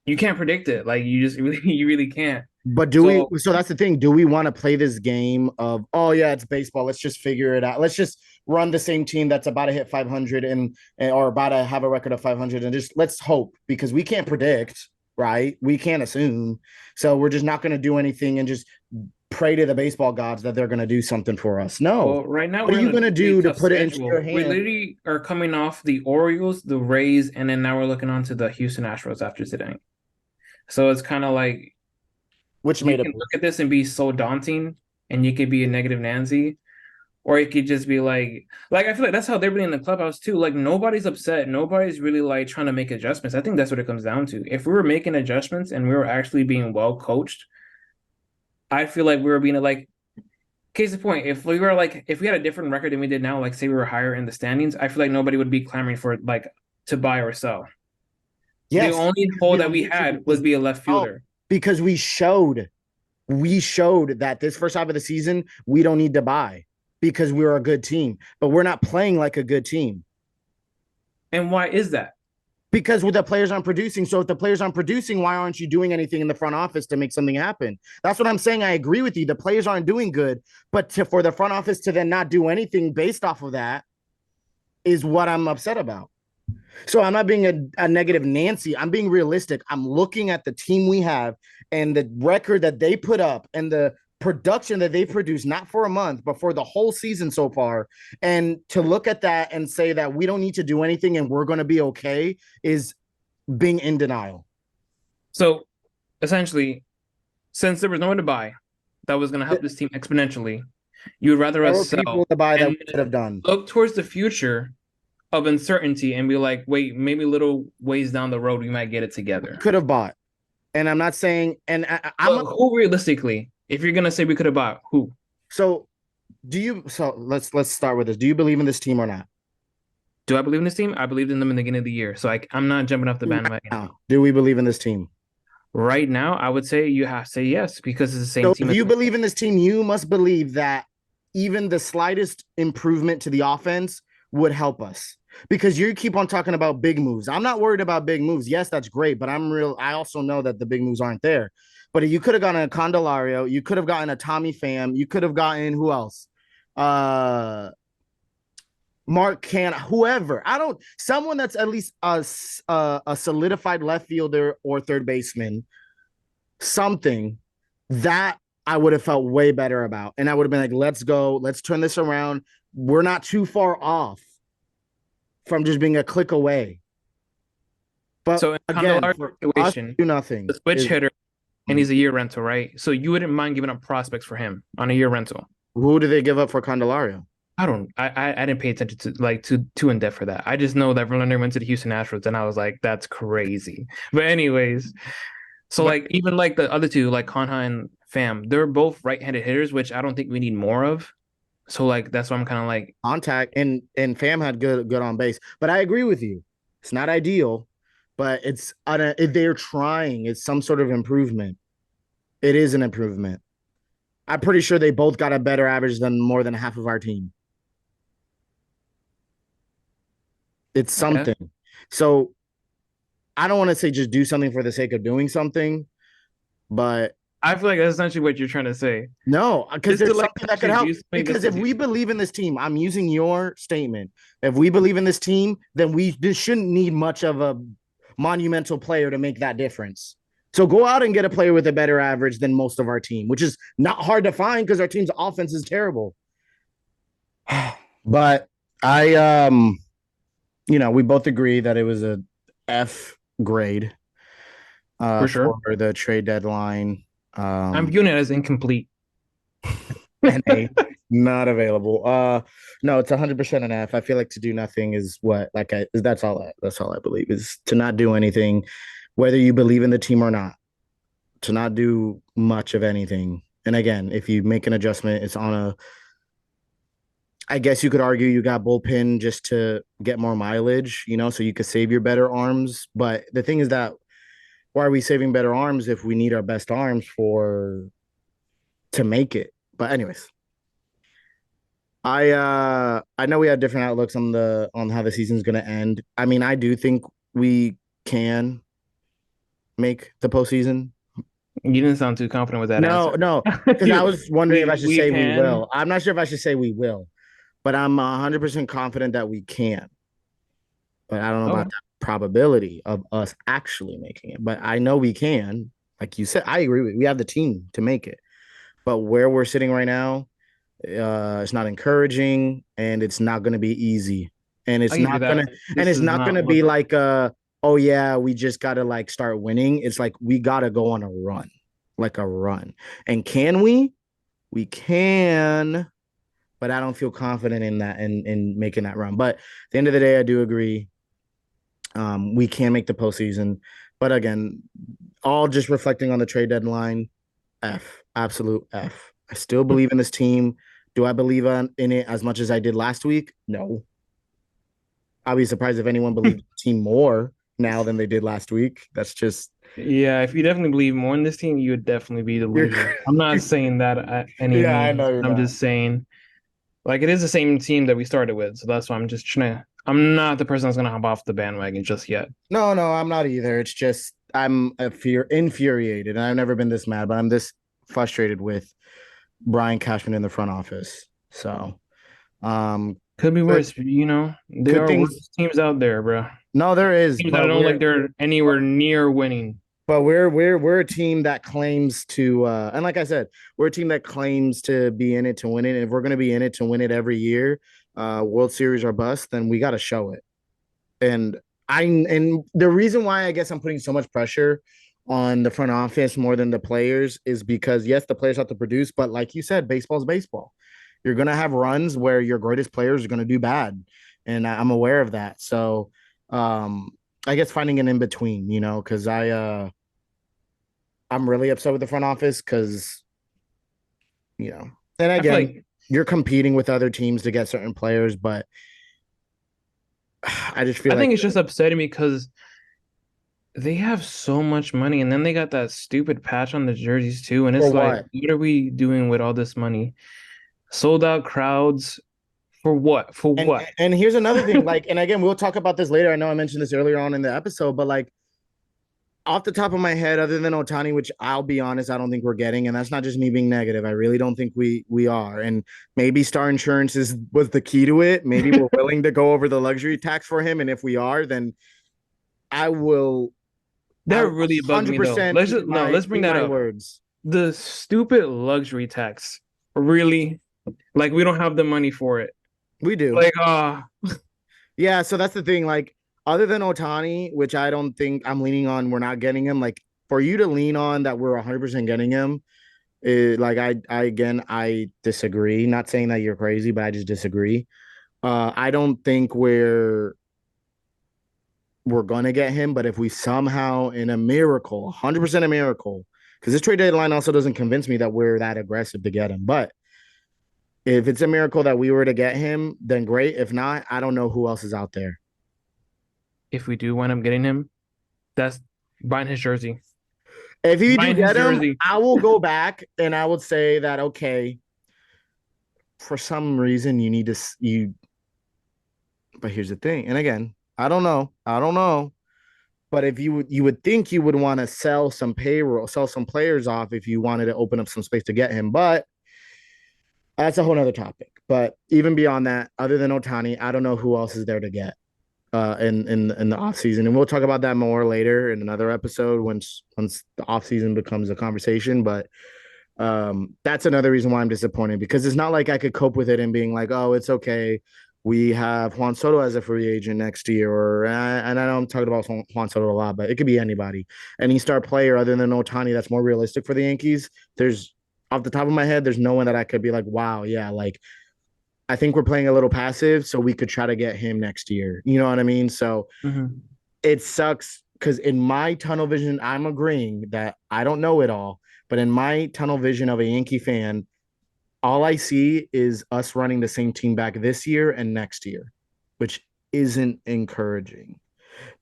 you can't predict it. Like you just really you really can't. But so that's the thing. Do we want to play this game of, oh yeah, it's baseball. Let's just figure it out. Let's just run the same team that's about to hit 500 and or about to have a record of 500 and just let's hope, because we can't predict, right? We can't assume. So we're just not going to do anything and just pray to the baseball gods that they're going to do something for us. No. Well, right now, what are you going to do to put it into your hand? We literally are coming off the Orioles, the Rays, and then now we're looking onto the Houston Astros after today. So it's kind of like, which made it look at this and be so daunting, and you could be a negative Nancy, or it could just be like I feel like that's how they're being in the clubhouse too. Like nobody's upset, nobody's really like trying to make adjustments. I think that's what it comes down to. If we were making adjustments and we were actually being well coached, I feel like we were being like, case in point, if we were like if we had a different record than we did now, like say we were higher in the standings, I feel like nobody would be clamoring for like to buy or sell. Yes, the only hole that we had would be a left fielder. Because we showed that this first half of the season, we don't need to buy because we're a good team, but we're not playing like a good team. And why is that? Because the players aren't producing. So if the players aren't producing, why aren't you doing anything in the front office to make something happen? That's what I'm saying. I agree with you. The players aren't doing good, but for the front office to then not do anything based off of that is what I'm upset about. So I'm not being a negative Nancy. I'm being realistic. I'm looking at the team we have and the record that they put up and the production that they produce, not for a month, but for the whole season so far. And to look at that and say that we don't need to do anything and we're going to be okay is being in denial. So essentially, since there was no one to buy that was going to help this team exponentially, you would rather us sell people to buy that we could have done. Look towards the future of uncertainty and be like, wait, maybe little ways down the road we might get it together. Could have bought. And I'm not saying, and who realistically, if you're gonna say we could have bought, who? So let's start with this. Do you believe in this team or not? Do I believe in this team? I believed in them in the beginning of the year. So I'm not jumping off the bandwagon. Do we believe in this team? Right now, I would say you have to say yes, because it's the same team. If you believe in this team, you must believe that even the slightest improvement to the offense would help us. Because you keep on talking about big moves. I'm not worried about big moves. Yes, that's great, but I also know that the big moves aren't there. But you could have gotten a Candelario, you could have gotten a Tommy Pham, you could have gotten who else? Mark Canha, whoever. Someone that's at least a solidified left fielder or third baseman, something that I would have felt way better about. And I would have been like, let's go, let's turn this around. We're not too far off from just being a click away. But so in again, situation, do nothing. The switch hitter, and he's a year rental, right? So you wouldn't mind giving up prospects for him on a year rental. Who do they give up for Candelario? I didn't pay attention to like too in depth for that. I just know that Verlander went to the Houston Astros, and I was like, that's crazy. But anyways, so like even like the other two, like Canha and Pham, they're both right-handed hitters, which I don't think we need more of. So like that's why I'm kind of like contact, and Pham had good on base. But I agree with you. It's not ideal, but they're trying. It's some sort of improvement. It is an improvement. I'm pretty sure they both got a better average than more than half of our team. It's something. Yeah. So I don't want to say just do something for the sake of doing something, but I feel like that's essentially what you're trying to say. No, because there's something that could help. Because if we believe in this team, I'm using your statement. If we believe in this team, then we shouldn't need much of a monumental player to make that difference. So go out and get a player with a better average than most of our team, which is not hard to find because our team's offense is terrible. But we both agree that it was a F grade For sure. for the trade deadline. I'm viewing it as incomplete. NA, not available. No, it's 100% an F. I feel like to do nothing is what that's all I believe is to not do anything, whether you believe in the team or not, to not do much of anything. And again, if you make an adjustment, it's on a I guess you could argue you got bullpen just to get more mileage, so you could save your better arms. But the thing is that why are we saving better arms if we need our best arms to make it? But anyways, I know we have different outlooks on how the season's gonna end. I mean, I do think we can make the postseason. You didn't sound too confident with that No, answer. no, because I was wondering if I should We say we can. will. I'm not sure if I should say we will, but I'm 100% confident that we can. But I don't know about Oh, the probability of us actually making it. But I know we can. Like you said, I agree with you. We have the team to make it. But where we're sitting right now, it's not encouraging and it's not going to be easy. And I'll it's give you not going that. to and This it's does not going not to be look. like oh yeah, we just got to like start winning. It's like we got to go on a run. Like a run. And can we? We can, but I don't feel confident in that in making that run. But at the end of the day, I do agree. We can make the postseason, but again, all just reflecting on the trade deadline. F, absolute F. I still believe in this team. Do I believe in it as much as I did last week? No. I'd be surprised if anyone believed in the team more now than they did last week. That's just Yeah, if you definitely believe more in this team, you would definitely be the you're. loser. I'm not saying that at any Yeah, I means. know you're I'm not. just saying, like, it is the same team that we started with. So that's why I'm just trying to. I'm not the person that's gonna hop off the bandwagon just yet. No, no, I'm not either. It's just I'm infuriated, and I've never been this mad, but I'm this frustrated with Brian Cashman in the front office. So, um, Could be good, worse. There good are things. worse teams out there, bro. No, there is, Teams that I don't like they're anywhere near winning. we're a team that claims to, and like I said, we're a team that claims to be in it to win it. And if we're going to be in it to win it every year, World Series or bust, then we got to show it. And and the reason why I guess I'm putting so much pressure on the front office more than the players is because yes, the players have to produce, but like you said, baseball's baseball. You're gonna have runs where your greatest players are gonna do bad, and I'm aware of that. So, um, I guess finding an in between, because I'm really upset with the front office because and I feel again, like you're competing with other teams to get certain players, but I just feel I like think it's just upsetting because they have so much money and then they got that stupid patch on the jerseys too. And for it's like, what? what are we doing with all this money? Sold out crowds for what? For And what? and here's another thing, like, and again, we'll talk about this later. I know I mentioned this earlier on in the episode, but like off the top of my head, other than Otani, which I'll be honest, I don't think we're getting, and that's not just me being negative. I really don't think we are. And maybe Star Insurance was the key to it. Maybe we're willing to go over the luxury tax for him, and if we are, then I will I That will really bugged me though. 100% eat my Let's bring eat that my up. words. The stupid luxury tax. Really? Like we don't have the money for it. We do. Like Yeah, so that's the thing. Like, other than Otani, which I don't think I'm leaning on, we're not getting him. Like, for you to lean on that we're 100% getting him, like I disagree. Not saying that you're crazy, but I just disagree. I don't think we're gonna get him, but if we somehow, in a miracle, 100% a miracle, because this trade deadline also doesn't convince me that we're that aggressive to get him. But if it's a miracle that we were to get him, then great. If not, I don't know who else is out there. if we do wind up getting him, that's buying his jersey. If you do Buying his get him, jersey. I will go back and I would say that okay, for some reason you need to you. But here's the thing, and again, I don't know. But if you would think you would want to sell some payroll, sell some players off if you wanted to open up some space to get him. But that's a whole nother topic. But even beyond that, other than Otani, I don't know who else is there to get. in the off season, and we'll talk about that more later in another episode once the off season becomes a conversation. But that's another reason why I'm disappointed, because it's not like I could cope with it and being like, oh, it's okay. We have Juan Soto as a free agent next year, or and I know I'm talking about Juan Soto a lot, but it could be anybody. Any star player other than Otani that's more realistic for the Yankees. There's off the top of my head, there's no one that I could be like, wow, yeah, like I think we're playing a little passive, so we could try to get him next year. You know what I mean? So Mhm. it sucks because in my tunnel vision, I'm agreeing that I don't know it all, but in my tunnel vision of a Yankee fan, all I see is us running the same team back this year and next year, which isn't encouraging.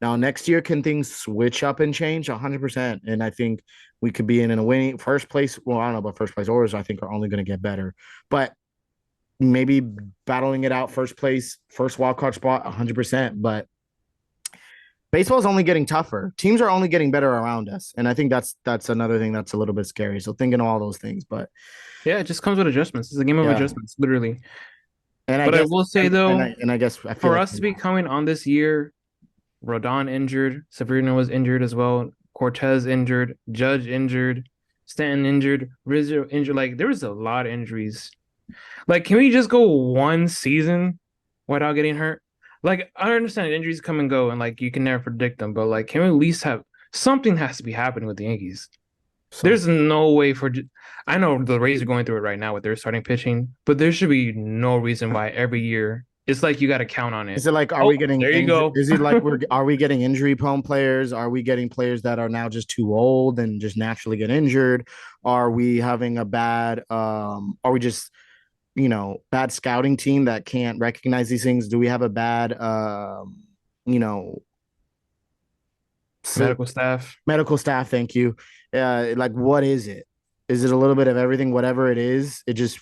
Now, next year, can things switch up and change? 100%. And I think we could be in a winning first place. Well, I don't know about first place orders. I think are only going to get better. But maybe battling it out first place, first wild card spot, 100%. But baseball is only getting tougher. Teams are only getting better around us, and I think that's another thing that's a little bit scary. So thinking of all those things, but Yeah, it just comes with adjustments. It's a game of yeah, adjustments, literally. and I But I guess will say though, and I guess I feel for like us to be coming on this year, Rodon injured, Severino was injured as well, Cortez injured, Judge injured, Stanton injured, Rizzo injured. Like there was a lot of injuries. Like, can we just go one season without getting hurt? Like, I understand injuries come and go, and like you can never predict them, but like, can we at least have something has to be happening with the Yankees? There's no way for. I know the Rays are going through it right now with their starting pitching, but there should be no reason why every year it's like you got to count on it. Is it like are Oh, we getting there you go. is it like we're are we getting injury prone players? Are we getting players that are now just too old and just naturally get injured? Are we having a bad are we just bad scouting team that can't recognize these things? Do we have a bad you know Medical staff. medical staff? Thank you. Like what is it? Is it a little bit of everything? Whatever it is, it just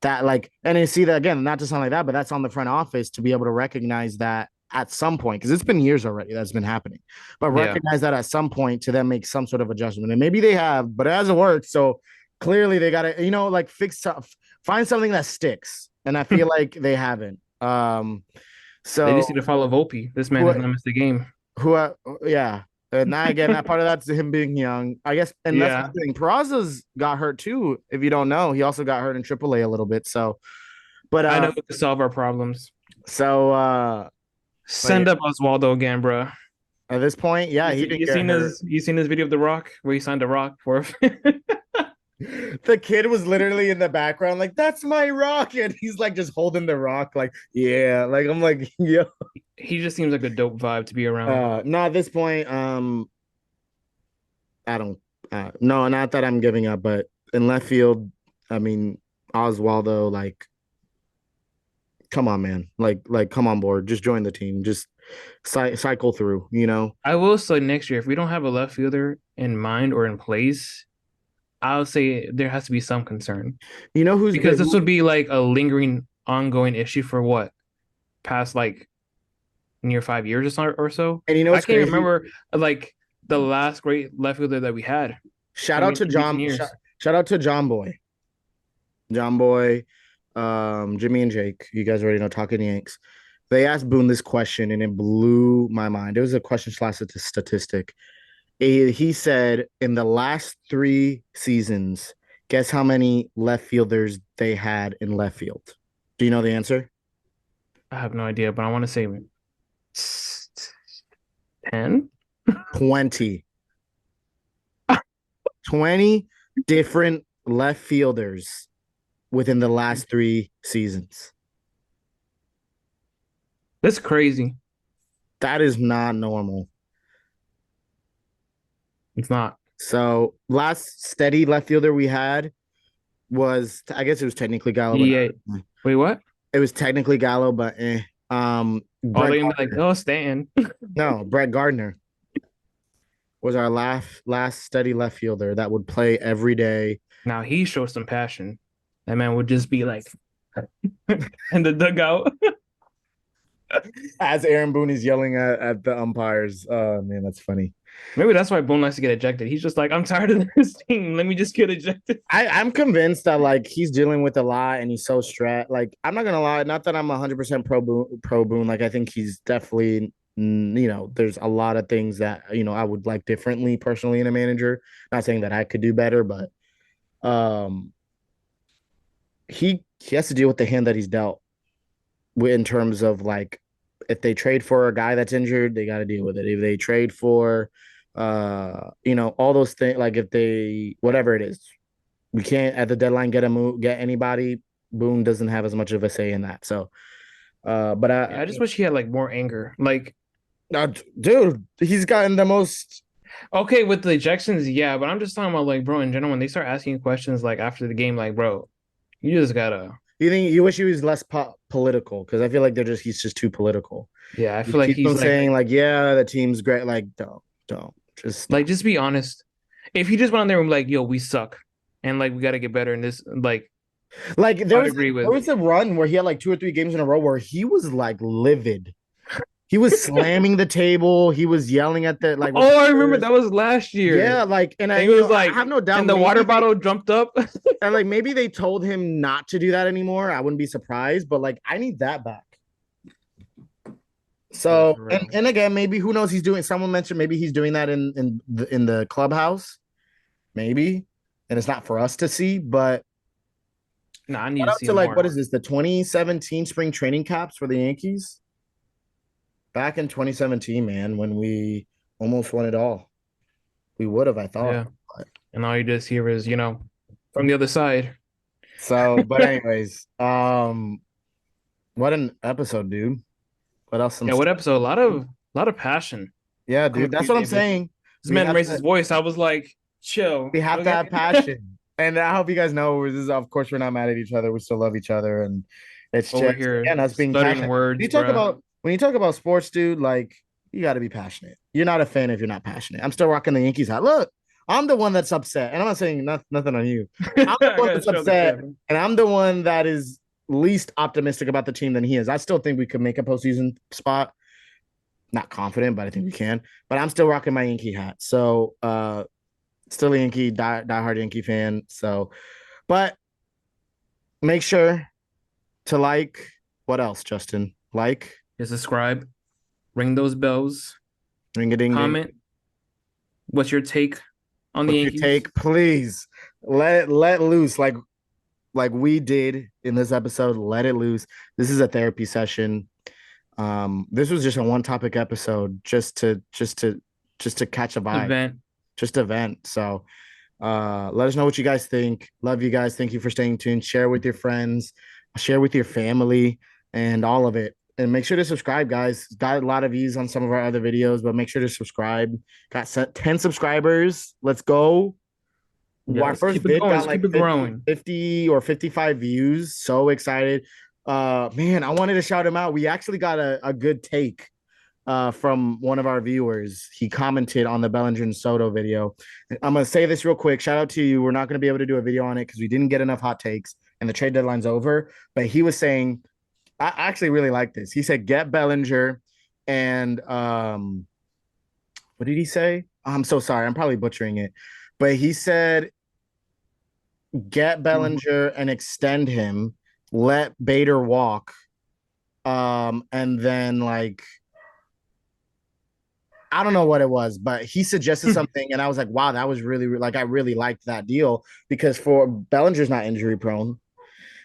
that like, and you see that again, not to sound like that, but that's on the front office to be able to recognize that at some point, because it's been years already that's been happening, but Yeah. recognize that at some point to then make some sort of adjustment. And maybe they have, but it hasn't worked. So clearly they got to, like fix stuff, find something that sticks. And I feel like they haven't. They So just need to follow Volpe. This man has who, not missed a game. yeah. And now again, that part of that's him being young, I guess. And that's Yeah. the thing. Peraza's got hurt too. If you don't know, he also got hurt in AAA a little bit. So, but I know we can solve our problems. so Send up Oswaldo again, bro. at this point, yeah, he didn't You get seen hurt. this video of The Rock where he signed a rock for The kid was literally in the background, like, that's my rock. And he's like just holding the rock, like, yeah. Like I'm like, yeah. he just seems like a dope vibe to be around. No, at this point, I don't no, not that I'm giving up, but in left field, I mean, Oswaldo, like, come on, man. Like come on board. Just join the team. Just cycle through, I will say next year, if we don't have a left fielder in mind or in place, I'll say there has to be some concern. Who's Because good? this would be like a lingering, ongoing issue for what? Past like near 5 years or so. And I what's can't crazy? remember like the last great left fielder that we had. Shout out to John. Shout out to John Boy. John Boy, Jimmy and Jake. You guys already know Talking Yanks. They asked Boone this question and it blew my mind. It was a question slash statistic. He said in the last 3 seasons, guess how many left fielders they had in left field? Do you know the answer? I have no idea, but I want to say 10. 20. 20 different left fielders within the last 3 seasons. That's crazy. That is not normal. It's not. So last steady left fielder we had was, I guess it was technically Gallo. Yeah. Wait, what? It was technically Gallo, but Oh, they're gonna be like, oh, Stanton. No, Brett Gardner was our last steady left fielder that would play every day. Now he shows some passion. That man would just be like in the dugout. As Aaron Boone is yelling at the umpires. Oh man, that's funny. Maybe that's why Boone likes to get ejected. He's just like, I'm tired of this team. Let me just get ejected. I'm convinced that like he's dealing with a lot and he's so stressed. Like I'm not gonna lie, not that I'm 100% pro Boone. Like I think he's definitely there's a lot of things that I would like differently personally in a manager. Not saying that I could do better, but um he has to deal with the hand that he's dealt in terms of like if they trade for a guy that's injured, they got to deal with it. If they trade for all those things, like if they whatever it is, we can't at the deadline get anybody. Boone doesn't have as much of a say in that. So, but Yeah, I just wish he had like more anger. Like, dude, he's gotten the most. okay, with the ejections, yeah, but I'm just talking about like, bro, in general, when they start asking you questions like after the game, like, bro, you just gotta. You think you wish he was less political? Because I feel like he's just too political. Yeah, I He feel like keeps he's on like, saying like, yeah, the team's great. Like, don't just stop. just be honest. If he just went on there and be like, yo, we suck, and like we gotta get better in this, like, Like I would agree there with. was a run where he had like 2 or 3 games in a row where he was like livid. He was slamming the table. He was yelling at the like Oh, I remember reporters. that was last Yeah, year. like and And it was I like, have no doubt and the water maybe bottle jumped up. and like maybe they told him not to do that anymore. I wouldn't be surprised, but like I need that back. Yeah, So for and, real. and again, maybe who knows he's doing someone mentioned maybe he's doing that in the clubhouse, maybe. And it's not for us to see, but Nah, I need shout to out see to like what more. is this, the 2017 spring training caps for the Yankees? Back in 2017, man, when we almost won it all. We would have, I thought. Yeah, and all you just hear is, from the other side. So, but anyways, what an episode, dude. What else? Yeah, what episode? A lot of passion Yeah, coming dude. from That's you, what I'm David. saying. This We man have raised his to voice. I was like, chill. we have to Okay. have passion. And I hope you guys know this is of course we're not mad at each other. We still love each other. And it's Over just here again us being stuttering passionate. words, bruh. When you talk about sports, dude, like you gotta be passionate. You're not a fan if you're not passionate. I'm still rocking the Yankees hat. Look, I'm the one that's upset. And I'm not saying nothing on you. I I'm the one gotta that's show the upset, camera. and I'm the one that is least optimistic about the team than he is. I still think we could make a postseason spot. Not confident, but I think we can. But I'm still rocking my Yankee hat. So still a Yankee, diehard Yankee fan. So, but make sure to like what else, Justin? Like, Just subscribe, ring those bells, ring a ding ding. comment. What's your take on the What's your Yankees? take? Please let loose like we did in this episode. Let it loose. This is a therapy session. This was just a one topic episode just to catch a vibe, Event. just a vent. So let us know what you guys think. Love you guys. Thank you for staying tuned. Share with your friends, share with your family, and all of it. And make sure to subscribe, guys. Got a lot of views on some of our other videos, but make sure to subscribe. Got 10 subscribers. Let's go. Yeah, Our let's first keep it vid going. got Let's like keep it growing. 50 or 55 views. So excited. Man, I wanted to shout him out. We actually got a good take from one of our viewers. He commented on the Bellinger and Soto video. I'm gonna say this real quick. Shout out to you. We're not gonna be able to do a video on it because we didn't get enough hot takes and the trade deadline's over. But he was saying, I actually really like this. He said, get Bellinger and what did he say? I'm so sorry. I'm probably butchering it. But he said, get Bellinger and extend him, let Bader walk. And then like I don't know what it was, but he suggested something, and I was like, wow, that was really like I really liked that deal because for Bellinger's not injury prone,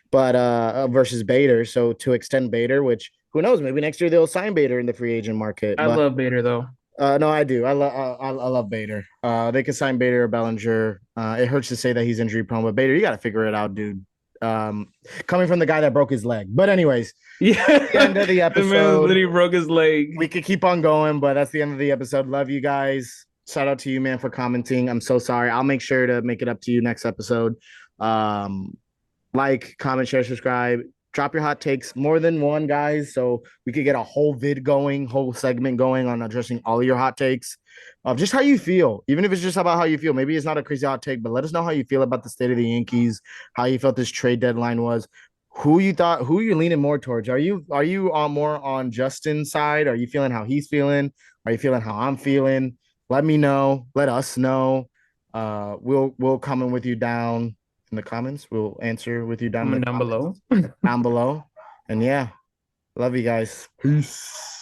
but versus Bader. So to extend Bader, which who knows, maybe next year they'll sign Bader in the free agent market. I But love Bader though. no, I do. I love Bader. They could sign Bader or Bellinger. It hurts to say that he's injury prone, but Bader, you got to figure it out, dude. Coming from the guy that broke his leg. But anyways, Yeah, the end of the the man episode. literally broke his leg. We could keep on going, but that's the end of the episode. Love you guys. Shout out to you, man, for commenting. I'm so sorry. I'll make sure to make it up to you next episode. Like, comment, share, subscribe. Drop your hot takes, more than one, guys, so we could get a whole vid going, whole segment going on addressing all of your hot takes of just how you feel. Even if it's just about how you feel, maybe it's not a crazy hot take, but let us know how you feel about the state of the Yankees, how you felt this trade deadline was, who you're leaning more towards. Are you on more on Justin's side? Are you feeling how he's feeling? Are you feeling how I'm feeling? let me know. Let us know. We'll comment with you down in the comments. We'll answer with you down in Comment the down below. comments down below. And yeah, love you guys. Peace.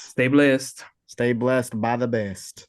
Stay blessed. Stay blessed by the best.